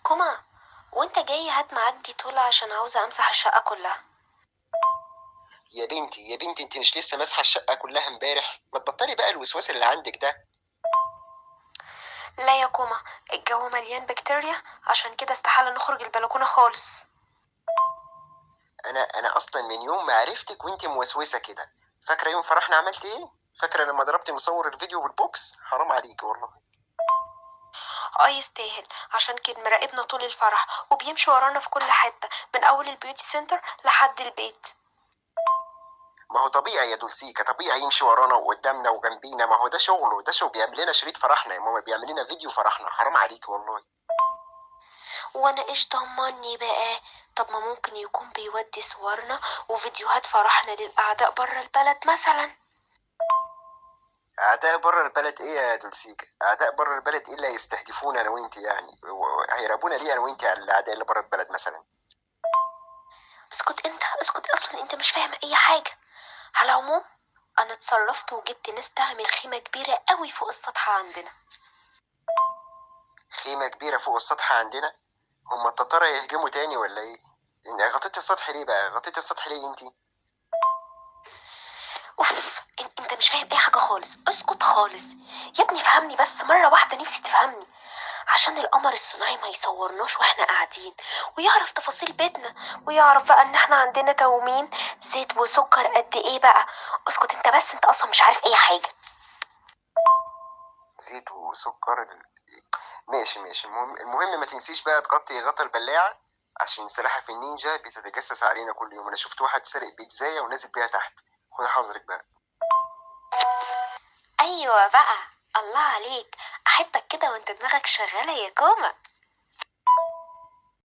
كوما، وانت جاي هات معدي طول عشان عاوزة امسح الشقة كلها. يا بنتي انت مش لسه ماسحه الشقه كلها امبارح؟ ما تبطلي بقى الوسواس اللي عندك ده. لا يا كوما، الجو مليان بكتيريا عشان كده استحالة نخرج البلكونة خالص. انا اصلا من يوم ما عرفتك وانت موسوسه كده. فاكره يوم فرحنا عملت ايه؟ فاكره لما ضربت مصور الفيديو بالبوكس؟ حرام عليكي والله. اه يستاهل، عشان كان مراقبنا طول الفرح وبيمشي ورانا في كل حتة من اول البيوتي سنتر لحد البيت. ما هو طبيعي يا دولسيكا، طبيعي يمشي ورانا وقدامنا وجنبينا، ما هو ده شغله، ده شو بيعمل لنا شريط فرحنا يا ماما، بيعمل لنا فيديو فرحنا، حرام عليكي والله. وانا ايش ضمني بقى؟ طب ما ممكن يكون بيودي صورنا وفيديوهات فرحنا للاعداء برا البلد مثلا. اعداء بره البلد ايه يا دولسيكا؟ اعداء بره البلد ايه اللي هيستهدفونا انا وانت يعني؟ هيرابونا ليه انا وانت على الاعداء اللي بره البلد مثلا؟ اسكت انت، اسكت، اصلا انت مش فاهم اي حاجة. على العموم، انا اتصرفت وجبت ناس تعمل خيمة كبيرة قوي فوق السطح عندنا. خيمة كبيرة فوق السطح عندنا؟ هما التتارة يهجموا تاني ولا ايه؟ يعني غطيت السطح ليه بقى؟ غطيت السطح ليه انتي؟ اوف، انت مش فاهم اي حاجة خالص، اسكت خالص. يا ابني فهمني بس مرة واحدة، نفسي تفهمني. عشان القمر الصناعي ما يصورناش واحنا قاعدين، ويعرف تفاصيل بيتنا، ويعرف بقى ان احنا عندنا تومين زيت وسكر قد ايه بقى. اسكت انت بس، انت اصلا مش عارف اي حاجة. زيت وسكر ماشي ماشي، المهم ما تنسيش بقى تغطي غطا البلاعة، عشان سلاحف النينجا بتتجسس علينا كل يوم. انا شفت واحد سرق بيتزاية ونازل بيها تحت. خد حذرك بقى. ايوه بقى، الله عليك، احبك كده وانت دماغك شغالة يا كوما.